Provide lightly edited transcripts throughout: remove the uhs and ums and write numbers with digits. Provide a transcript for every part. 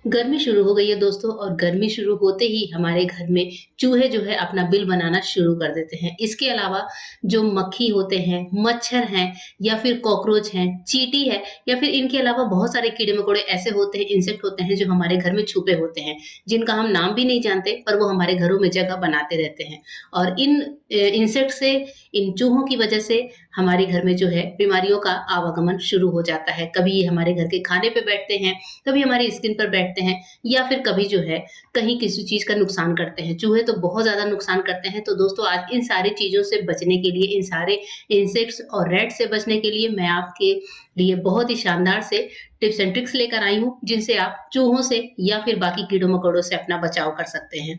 गर्मी शुरू हो गई है दोस्तों और गर्मी शुरू होते ही हमारे घर में चूहे जो है अपना बिल बनाना शुरू कर देते हैं। इसके अलावा जो मक्खी होते हैं, मच्छर हैं या फिर कॉकरोच हैं, चींटी है या फिर इनके अलावा बहुत सारे कीड़े-मकोड़े ऐसे होते हैं, इंसेक्ट होते हैं जो हमारे घर में छुपे होते हैं, जिनका हम नाम भी नहीं जानते पर वो हमारे घरों में जगह बनाते रहते हैं। और इन इंसेक्ट से, इन चूहों की वजह से हमारे घर में जो है बीमारियों का आवागमन शुरू हो जाता है। कभी ये हमारे घर के खाने पे बैठते हैं, कभी हमारी स्किन पर बैठते हैं या फिर कभी जो है कहीं किसी चीज़ का नुकसान करते हैं। चूहे तो बहुत ज़्यादा नुकसान करते हैं। तो दोस्तों आज इन सारी चीज़ों से बचने के लिए, इन सारे इंसेक्ट्स और रैट से बचने के लिए मैं आपके लिए बहुत ही शानदार से टिप्स एंड ट्रिक्स लेकर आई हूँ, जिनसे आप चूहों से या फिर बाकी कीड़ों-मकोड़ों से अपना बचाव कर सकते हैं।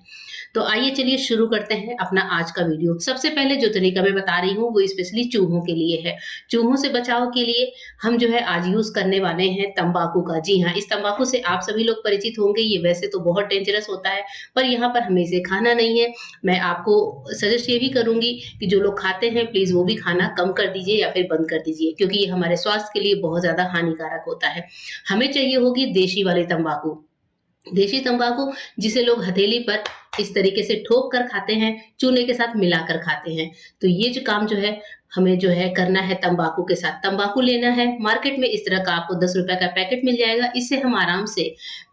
तो आइए चलिए शुरू करते हैं अपना आज का वीडियो। सबसे पहले जो तरीका मैं बता रही हूँ वो स्पेशली चूहों के लिए है। चूहों से बचाव के लिए हम जो है आज यूज़ करने वाले हैं तंबाकू का। जी हाँ, इस तंबाकू से आप सभी लोग परिचित होंगे। ये वैसे तो बहुत डेंजरस होता है, पर यहाँ पर हमें इसे खाना नहीं है। मैं आपको सजेस्ट ये भी करूँगी कि जो लोग खाते हैं प्लीज़ वो भी खाना कम कर दीजिए या फिर बंद कर दीजिए, क्योंकि ये हमारे स्वास्थ्य के लिए बहुत ज़्यादा हानिकारक होता है। हमें चाहिए होगी देशी वाली तंबाकू। देशी तंबाकू जिसे लोग हथेली पर इस तरीके से ठोक कर खाते हैं, चूने के साथ मिलाकर खाते हैं। तो ये जो काम जो है हमें जो है करना है तंबाकू के साथ। तंबाकू लेना है, मार्केट में इस तरह का आपको ₹10 का पैकेट मिल जाएगा। इससे हम आराम से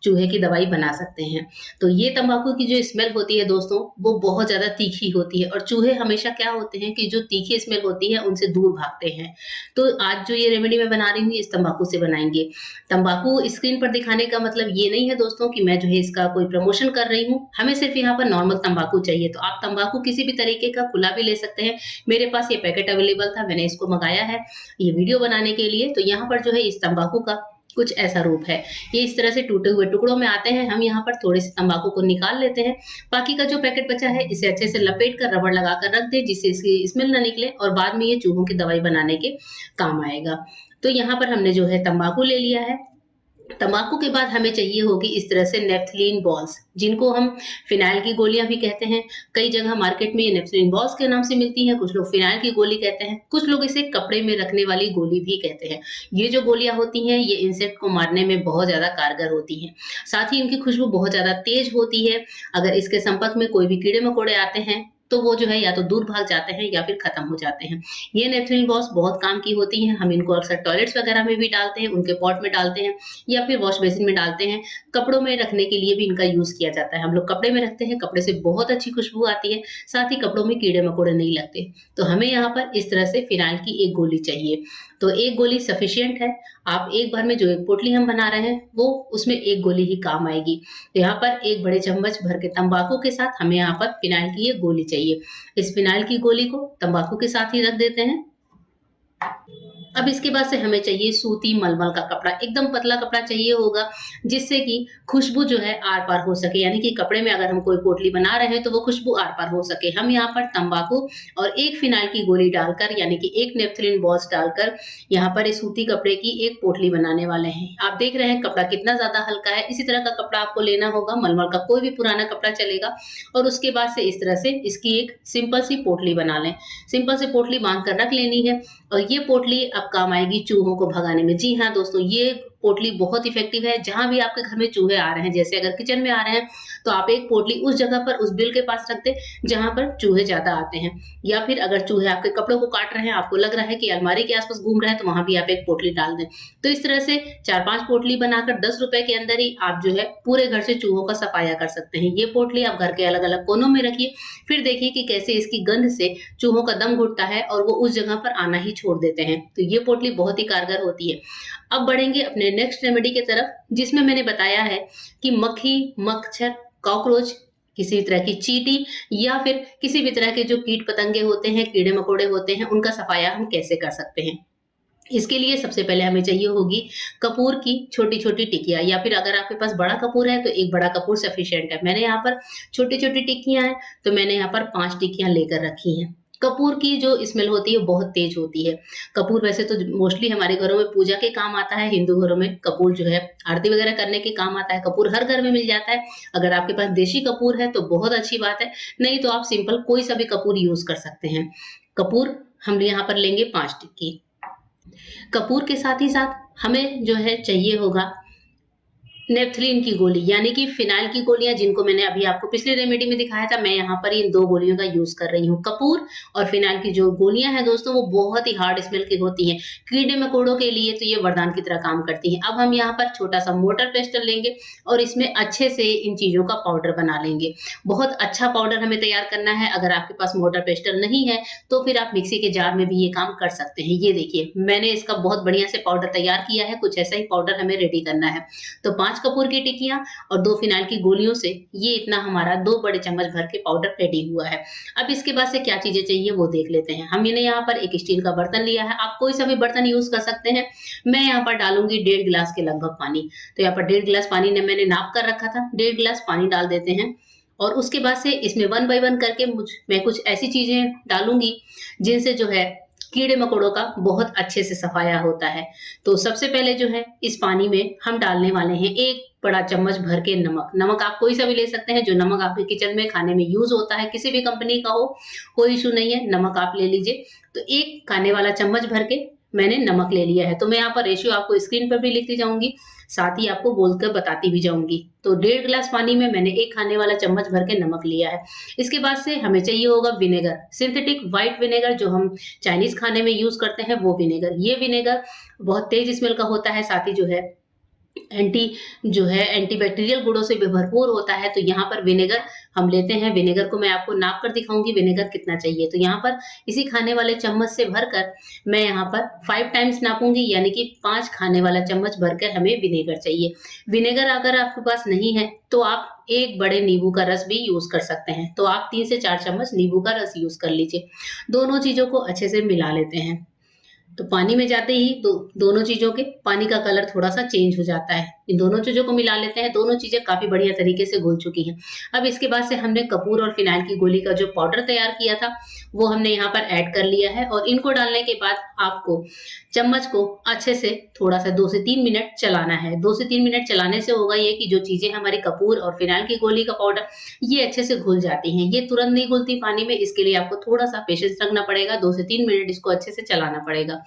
चूहे की दवाई बना सकते हैं। तो ये तंबाकू की जो स्मेल होती है दोस्तों, वो बहुत ज़्यादा तीखी होती है और चूहे हमेशा क्या होते हैं कि जो तीखी स्मेल होती है उनसे दूर भागते हैं। तो आज जो ये रेमेडी मैं बना रही हूँ इस तंबाकू से बनाएँगे। तंबाकू स्क्रीन पर दिखाने का मतलब ये नहीं है दोस्तों कि मैं जो है इसका कोई प्रमोशन कर रही हूँ। हमें सिर्फ यहाँ पर नॉर्मल तंबाकू चाहिए, तो आप तंबाकू किसी भी तरीके का खुला भी ले सकते हैं। मेरे पास ये पैकेट अवेलेबल था, मैंने इसको मँगाया है ये वीडियो बनाने के लिए। तो यहाँ पर जो है इस तंबाकू का कुछ ऐसा रूप है। ये इस तरह से टूटे हुए टुकड़ों में आते हैं। हम यहाँ पर थोड़े से तंबाकू को निकाल लेते हैं। बाकी का जो पैकेट बचा है इसे अच्छे से लपेट कर रबड़ लगाकर रख दें, जिससे इसकी स्मेल ना निकले और बाद में ये चूहों की दवाई बनाने के काम आएगा। तो यहाँ पर हमने जो है तंबाकू ले लिया है। तम्बाकू के बाद हमें चाहिए होगी इस तरह से नेफ्थलीन बॉल्स, जिनको हम फिनाइल की गोलियाँ भी कहते हैं। कई जगह मार्केट में ये नेफ्थलीन बॉल्स के नाम से मिलती हैं, कुछ लोग फिनाइल की गोली कहते हैं, कुछ लोग इसे कपड़े में रखने वाली गोली भी कहते हैं। ये जो गोलियाँ होती हैं, ये इंसेक्ट को मारने में बहुत ज़्यादा कारगर होती हैं। साथ ही इनकी खुशबू बहुत ज़्यादा तेज़ होती है। अगर इसके संपर्क में कोई भी कीड़े-मकोड़े आते हैं, तो वो जो है या तो दूर भाग जाते हैं या फिर खत्म हो जाते हैं। ये नेफ्थलीन बॉल्स बहुत काम की होती हैं। हम इनको अक्सर टॉयलेट्स वगैरह में भी डालते हैं, उनके पॉट में डालते हैं या फिर वॉश बेसिन में डालते हैं। कपड़ों में रखने के लिए भी इनका यूज़ किया जाता है। हम लोग कपड़े में रखते हैं, कपड़े से बहुत अच्छी खुशबू आती है, साथ ही कपड़ों में कीड़े-मकोड़े नहीं लगते। तो हमें यहाँ पर इस तरह से फिनाइल की 1 गोली चाहिए। तो 1 गोली सफिशिएंट है। आप एक बार में जो 1 पोटली हम बना रहे हैं, वो उसमें 1 गोली ही काम आएगी। तो यहाँ पर 1 बड़े चम्मच भर के तंबाकू के साथ हमें यहाँ पर फिनाइल की 1 गोली चाहिए। इस फिनाइल की गोली को तंबाकू के साथ ही रख देते हैं। अब इसके बाद से हमें चाहिए सूती मलमल का कपड़ा, एकदम पतला कपड़ा चाहिए होगा, जिससे कि खुशबू जो है आर-पार हो सके, यानी कि कपड़े में अगर हम कोई पोटली बना रहे हैं तो वो खुशबू आर-पार हो सके। हम यहाँ पर तंबाकू और 1 फिनाइल की गोली डालकर, यानी कि 1 नेफ्थलीन बॉल्स डालकर यहाँ पर इस सूती कपड़े की 1 पोटली बनाने वाले हैं। आप देख रहे हैं कपड़ा कितना ज़्यादा हल्का है। इसी तरह का कपड़ा आपको लेना होगा, मलमल का कोई भी पुराना कपड़ा चलेगा और उसके बाद से इस तरह से इसकी एक सिंपल सी पोटली बना लें। सिंपल सी पोटली बाँध कर रख लेनी है और ये पोटली अब काम आएगी चूहों को भगाने में। जी हाँ दोस्तों, ये पोटली बहुत इफ़ेक्टिव है। जहाँ भी आपके घर में चूहे आ रहे हैं, जैसे अगर किचन में आ रहे हैं, तो आप एक पोटली उस जगह पर, उस बिल के पास रख दें, जहाँ पर चूहे ज़्यादा आते हैं। या फिर अगर चूहे आपके कपड़ों को काट रहे हैं, आपको लग रहा है कि अलमारी के आस-पास घूम रहे हैं, तो वहाँ भी आप एक पोटली डाल दें। तो इस तरह से 4-5 पोटली बनाकर ₹10 के अंदर ही आप जो है पूरे घर से चूहों का सफाया कर सकते हैं। ये पोटली आप घर के अलग-अलग कोनों में रखिए, फिर देखिए कि कैसे इसकी गंध से चूहों का दम घुटता है और वो उस जगह पर आना ही छोड़ देते हैं। तो ये पोटली बहुत ही कारगर होती है। अब बढ़ेंगे अपने नेक्स्ट रेमेडी की तरफ, जिसमें मैंने बताया है कि मक्खी, मच्छर, कॉकरोच, किसी भी तरह की चींटी या फिर किसी भी तरह के जो कीट-पतंगे होते हैं, कीड़े-मकोड़े होते हैं, उनका सफाया हम कैसे कर सकते हैं। इसके लिए सबसे पहले हमें चाहिए होगी कपूर की छोटी-छोटी टिकिया, या फिर अगर आपके पास बड़ा कपूर है तो 1 बड़ा कपूर सफिशिएंट है। मैंने यहाँ पर छोटी-छोटी टिक्कियाँ हैं, तो मैंने यहाँ पर 5 टिक्कियाँ लेकर रखी हैं। कपूर की जो स्मेल होती है बहुत तेज़ होती है। कपूर वैसे तो मोस्टली हमारे घरों में पूजा के काम आता है, हिंदू घरों में कपूर जो है आरती वगैरह करने के काम आता है। कपूर हर घर में मिल जाता है। अगर आपके पास देशी कपूर है तो बहुत अच्छी बात है, नहीं तो आप सिंपल कोई सा भी कपूर यूज़ कर सकते हैं। कपूर हम यहाँ पर लेंगे 5 टिक्की। कपूर के साथ ही साथ हमें जो है चाहिए होगा नेपथलीन की गोली यानी कि फिनाइल की गोलियाँ जिनको मैंने अभी आपको पिछली रेमेडी में दिखाया था, मैं यहाँ पर इन 2 गोलियों का यूज़ कर रही हूँ। कपूर और फिनाइल की जो गोलियाँ हैं दोस्तों वो बहुत ही हार्ड स्मेल की होती हैं। कीड़े-मकोड़ों के लिए तो ये वरदान की तरह काम करती हैं। अब हम यहाँ पर छोटा-सा मोर्टार पेस्टल लेंगे और इसमें अच्छे से इन चीज़ों का पाउडर बना लेंगे। बहुत अच्छा पाउडर हमें तैयार करना है, अगर आपके पास मोर्टार पेस्टल नहीं है, तो फिर आप मिक्सी के जार में भी ये काम कर सकते हैं। ये देखिए, मैंने इसका बहुत बढ़िया से पाउडर तैयार किया है, कुछ ऐसा ही पाउडर हमें रेडी करना है। तो 5 कपूर की टिकियाँ और 2 फिनाइल की गोलियों से ये इतना हमारा 2 बड़े चम्मच भर के पाउडर रेडी हुआ है। अब इसके बाद से क्या चीज़ें चाहिए वो देख लेते हैं। हमने यहाँ पर एक स्टील का बर्तन लिया है, आप कोई सा भी बर्तन यूज़ कर सकते हैं। मैं यहाँ पर डालूँगी 1.5 गिलास के लगभग पानी। तो यहाँ पर 1.5 गिलास पानी ने मैंने नाप कर रखा था, 1.5 गिलास पानी डाल देते हैं और उसके बाद से इसमें 1 बाय 1 करके मैं कुछ ऐसी चीज़ें डालूँगी जिनसे जो है कीड़े-मकोड़ों का बहुत अच्छे से सफाया होता है। तो सबसे पहले जो है इस पानी में हम डालने वाले हैं 1 बड़ा चम्मच भर के नमक। नमक आप कोई सा भी ले सकते हैं, जो नमक आपके किचन में खाने में यूज़ होता है, किसी भी कंपनी का हो, कोई इश्यू नहीं है, नमक आप ले लीजिए। तो 1 खाने वाला चम्मच भर के मैंने नमक ले लिया है। तो मैं यहाँ पर रेशियो आपको स्क्रीन पर भी लिखती जाऊँगी, साथ ही आपको बोलकर बताती भी जाऊँगी। तो 1.5 गिलास पानी में मैंने 1 खाने वाला चम्मच भर के नमक लिया है। इसके बाद से हमें चाहिए होगा विनेगर, सिंथेटिक व्हाइट विनेगर जो हम चाइनीज़ खाने में यूज़ करते हैं वो विनेगर। ये विनेगर बहुत तेज़ स्मेल का होता है, साथ ही एंटी एंटीबैक्टीरियल गुणों से भी भरपूर होता है। तो यहाँ पर विनेगर हम लेते हैं, विनेगर को मैं आपको नाप कर दिखाऊँगी विनेगर कितना चाहिए। तो यहाँ पर इसी खाने वाले चम्मच से भरकर मैं यहाँ पर 5 टाइम्स नापूँगी, यानी कि 5 खाने वाला चम्मच भरकर हमें विनेगर चाहिए। विनेगर अगर आपके पास नहीं है तो आप 1 बड़े नींबू का रस भी यूज़ कर सकते हैं। तो आप 3 से 4 चम्मच नींबू का रस यूज़ कर लीजिए। दोनों चीज़ों को अच्छे से मिला लेते हैं। तो पानी में जाते ही दोनों चीज़ों के पानी का कलर थोड़ा-सा चेंज हो जाता है। इन दोनों चीज़ों को मिला लेते हैं, दोनों चीज़ें काफ़ी बढ़िया तरीके से घुल चुकी हैं। अब इसके बाद से हमने कपूर और फिनाइल की गोली का जो पाउडर तैयार किया था, वो हमने यहाँ पर ऐड कर लिया है और इनको डालने के बाद आपको चम्मच को अच्छे से थोड़ा-सा 2 से 3 मिनट चलाना है। 2 से 3 मिनट चलाने से होगा ये कि जो चीज़ें हमारी कपूर और फिनाइल की गोली का पाउडर, ये अच्छे से घुल जाती हैं। ये तुरंत नहीं घुलती पानी में, इसके लिए आपको थोड़ा-सा पेशेंस रखना पड़ेगा, 2 से 3 मिनट इसको अच्छे से चलाना पड़ेगा।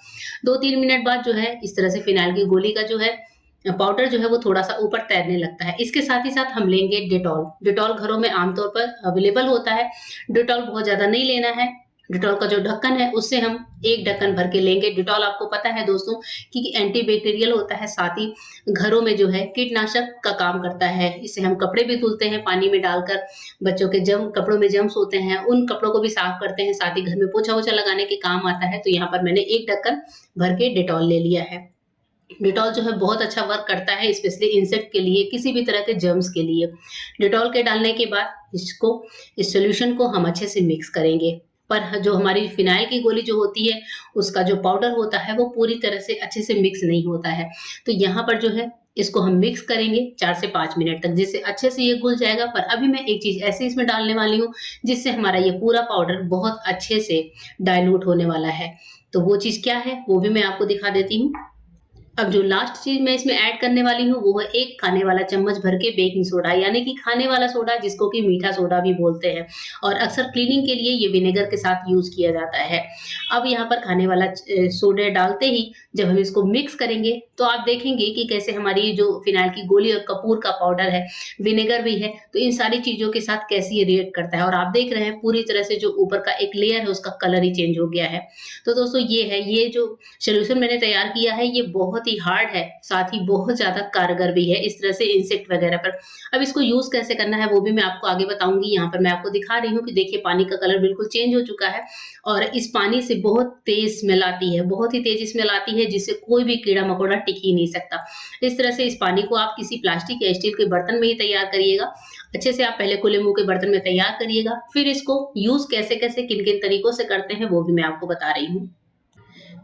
2-3 मिनट बाद जो है इस तरह से फिनाइल की गोली का जो है पाउडर जो है वो थोड़ा-सा ऊपर तैरने लगता है। इसके साथ ही साथ हम लेंगे डेटॉल। डेटॉल घरों में आमतौर पर अवेलेबल होता है। डेटॉल बहुत ज़्यादा नहीं लेना है। डेटॉल का जो ढक्कन है उससे हम 1 ढक्कन भर के लेंगे। डेटॉल आपको पता है दोस्तों कि एंटीबैक्टीरियल होता है, साथ ही घरों में जो है कीटनाशक का काम करता है। इससे हम कपड़े भी धुलते हैं पानी में डालकर, बच्चों के कपड़ों में जर्म्स होते हैं, उन कपड़ों को भी साफ करते हैं, साथ ही घर में पोछा-वोछा लगाने के काम आता है। तो यहाँ पर मैंने 1 ढक्कन भर के डेटॉल ले लिया है। डेटॉल जो है बहुत अच्छा वर्क करता है, स्पेशली इंसेक्ट के लिए, किसी भी तरह के जर्म्स के लिए। डेटॉल के डालने के बाद इस सॉल्यूशन को हम अच्छे से मिक्स करेंगे। पर जो हमारी फिनाइल की गोली जो होती है, उसका जो पाउडर होता है वो पूरी तरह से अच्छे से मिक्स नहीं होता है। तो यहाँ पर जो है इसको हम मिक्स करेंगे 4 से 5 मिनट तक, जिससे अच्छे से ये घुल जाएगा। पर अभी मैं एक चीज़ ऐसी इसमें डालने वाली हूँ जिससे हमारा ये पूरा पाउडर बहुत अच्छे से डाइल्यूट होने वाला है। तो वो चीज़ क्या है वो भी मैं आपको दिखा देती हूँ। अब जो लास्ट चीज़ मैं इसमें ऐड करने वाली हूँ वो है 1 खाने वाला चम्मच भर के बेकिंग सोडा, यानी कि खाने वाला सोडा जिसको कि मीठा सोडा भी बोलते हैं और अक्सर क्लीनिंग के लिए ये विनेगर के साथ यूज़ किया जाता है। अब यहाँ पर खाने वाला सोडा डालते ही जब हम इसको मिक्स करेंगे तो आप देखेंगे कि कैसे हमारी ये जो फिनाइल की गोली और कपूर का पाउडर है, विनेगर भी है, तो इन सारी चीज़ों के साथ कैसे ये रिएक्ट करता है और आप देख रहे हैं पूरी तरह से जो ऊपर का एक लेयर है उसका कलर ही चेंज हो गया है। तो दोस्तों ये है, ये जो सॉल्यूशन मैंने तैयार किया है ये बहुत ही हार्ड है, साथ ही बहुत ज़्यादा कारगर भी है इस तरह से इंसेक्ट वगैरह पर। अब इसको यूज़ कैसे करना है वो भी मैं आपको आगे बताऊँगी। यहाँ पर मैं आपको दिखा रही हूँ कि देखिए पानी का कलर बिल्कुल चेंज हो चुका है और इस पानी से बहुत तेज़ स्मेल आती है, बहुत ही तेज़ स्मेल आती है जिससे कोई भी कीड़ा-मकोड़ा टिक ही नहीं सकता। इस तरह से इस पानी को आप किसी प्लास्टिक या स्टील के बर्तन में ही तैयार करिएगा। अच्छे से आप पहले खुले मुँह के बर्तन में तैयार करिएगा, फिर इसको यूज़ कैसे-कैसे, किन-किन तरीकों से करते हैं वो भी मैं आपको बता रही हूँ।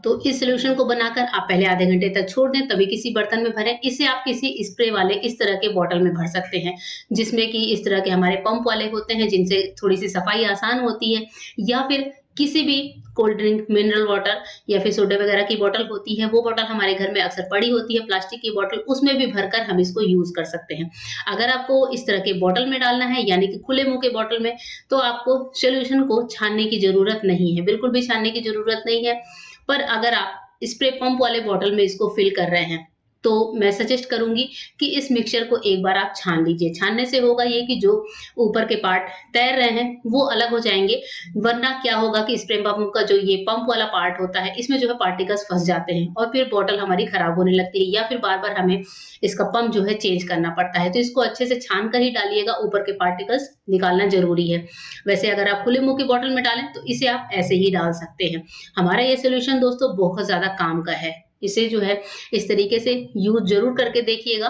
तो इस सॉल्यूशन को बनाकर आप पहले आधे घंटे तक छोड़ दें, तभी किसी बर्तन में भरें। इसे आप किसी स्प्रे वाले इस तरह के बॉटल में भर सकते हैं, जिसमें कि इस तरह के हमारे पंप वाले होते हैं, जिनसे थोड़ी-सी सफाई आसान होती है, या फिर किसी भी कोल्ड ड्रिंक, मिनरल वाटर या फिर सोडा वगैरह की बॉटल होती है, वो बॉटल हमारे घर में अक्सर पड़ी होती है, प्लास्टिक की बॉटल, उसमें भी भरकर हम इसको यूज़ कर सकते हैं। अगर आपको इस तरह के बॉटल में डालना है, यानी कि खुले मुँह के बॉटल में, तो आपको सॉल्यूशन को छानने की ज़रूरत नहीं है, बिल्कुल भी छानने की ज़रूरत नहीं है। पर अगर आप स्प्रे पंप वाले बॉटल में इसको फिल कर रहे हैं, तो मैं सजेस्ट करूँगी कि इस मिक्सचर को एक बार आप छान लीजिए। छानने से होगा ये कि जो ऊपर के पार्ट तैर रहे हैं, वो अलग हो जाएँगे, वरना क्या होगा कि स्प्रे पंप का जो ये पंप वाला पार्ट होता है, इसमें जो है पार्टिकल्स फँस जाते हैं और फिर बॉटल हमारी खराब होने लगती है या फिर बार-बार हमें इसका पंप जो है चेंज करना पड़ता है। तो इसको अच्छे से छान कर ही डालिएगा, ऊपर के पार्टिकल्स निकालना ज़रूरी है। वैसे अगर आप खुले मुँह की बॉटल में डालें, तो इसे आप ऐसे ही डाल सकते हैं। हमारा ये सॉल्यूशन दोस्तों बहुत ज़्यादा काम का है। इसे जो है इस तरीके से यूज़ ज़रूर करके देखिएगा।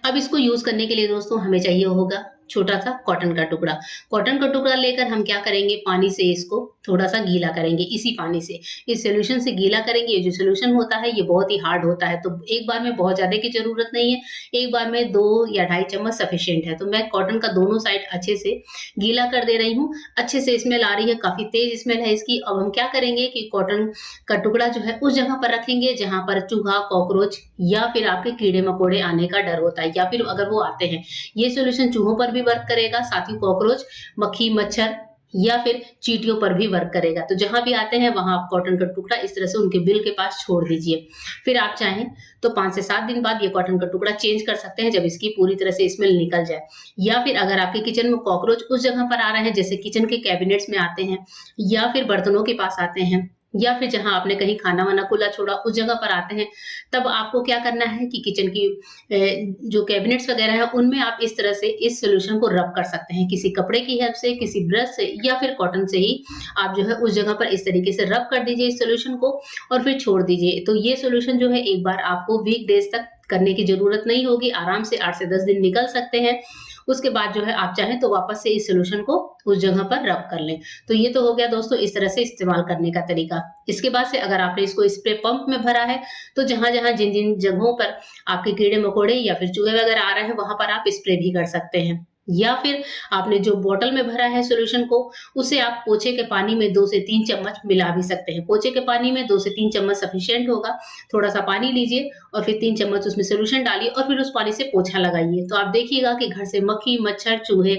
अब इसको यूज़ करने के लिए दोस्तों हमें चाहिए होगा छोटा-सा कॉटन का टुकड़ा। कॉटन का टुकड़ा लेकर हम क्या करेंगे, पानी से इसको थोड़ा-सा गीला करेंगे, इसी पानी से। इस सॉल्यूशन से गीला करेंगे, ये जो सॉल्यूशन होता है ये बहुत ही हार्ड होता है, तो एक बार में बहुत ज़्यादा की ज़रूरत नहीं है, एक बार में 2 या ढाई चम्मच सफिशिएंट है। तो मैं कॉटन का दोनों साइड अच्छे से गीला कर दे रही हूँ। अच्छे से स्मेल आ रही है, काफ़ी तेज़ स्मेल है इसकी। अब हम क्या करेंगे कि कॉटन का टुकड़ा जो है उस जगह पर रखेंगे जहाँ पर चूहा, कॉकरोच या फिर आपके कीड़े-मकोड़े आने का डर होता है या फिर अगर वो आते हैं। ये सॉल्यूशन चूहों पर भी वर्क करेगा, साथ ही कॉकरोच, मक्खी, मच्छर या फिर चींटियों पर भी वर्क करेगा। तो जहाँ भी आते हैं वहाँ आप कॉटन का टुकड़ा इस तरह से उनके बिल के पास छोड़ दीजिए। फिर आप चाहें तो 5 से 7 दिन बाद ये कॉटन का टुकड़ा चेंज कर सकते हैं जब इसकी पूरी तरह से स्मेल निकल जाए। या फिर अगर आपके किचन में कॉकरोच उस जगह पर आ रहे हैं जैसे किचन के कैबिनेट्स में आते हैं या फिर बर्तनों के पास आते हैं या फिर जहाँ आपने कहीं खाना-वाना खुला छोड़ा उस जगह पर आते हैं, तब आपको क्या करना है कि किचन की जो कैबिनेट्स वगैरह है उनमें आप इस तरह से इस सॉल्यूशन को रब कर सकते हैं। किसी कपड़े की हेल्प से, किसी ब्रश से या फिर कॉटन से ही आप जो है उस जगह पर इस तरीके से रब कर दीजिए इस सॉल्यूशन को और फिर छोड़ दीजिए। तो ये सॉल्यूशन जो है एक बार आपको वीकडेज़ तक करने की ज़रूरत नहीं होगी, आराम से 8 से 10 दिन निकल सकते हैं। उसके बाद जो है आप चाहें तो वापस से इस सॉल्यूशन को उस जगह पर रब कर लें। तो ये तो हो गया दोस्तों इस तरह से इस्तेमाल करने का तरीका। इसके बाद से अगर आपने इसको स्प्रे पंप में भरा है, तो जहाँ-जहाँ, जिन-जिन जगहों पर आपके कीड़े-मकोड़े या फिर चूहे वगैरह आ रहे हैं, वहाँ पर आप स्प्रे भी कर सकते हैं। या फिर आपने जो बॉटल में भरा है सॉल्यूशन को, उसे आप पोछे के पानी में 2 से 3 चम्मच मिला भी सकते हैं। पोछे के पानी में 2 से 3 चम्मच सफिशिएंट होगा। थोड़ा-सा पानी लीजिए और फिर 3 चम्मच उसमें सॉल्यूशन डालिए और फिर उस पानी से पोछा लगाइए। तो आप देखिएगा कि घर से मक्खी, मच्छर, चूहे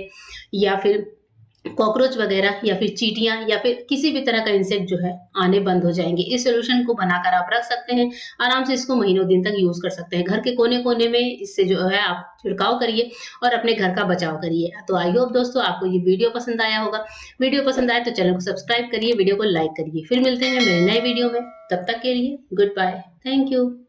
या फिर कॉकरोच वगैरह या फिर चींटियाँ या फिर किसी भी तरह का इंसेक्ट जो है आने बंद हो जाएँगे। इस सॉल्यूशन को बनाकर आप रख सकते हैं। आराम से इसको महीनों दिन तक यूज़ कर सकते हैं। घर के कोने-कोने में इससे जो है आप छिड़काव करिए और अपने घर का बचाव करिए। तो आई होप दोस्तों आपको ये वीडियो पसंद आया होगा। वीडियो पसंद आए तो चैनल को सब्सक्राइब करिए, वीडियो को लाइक करिए। फिर मिलते हैं मेरे नए वीडियो में। तब तक के लिए गुड बाय। Thank you.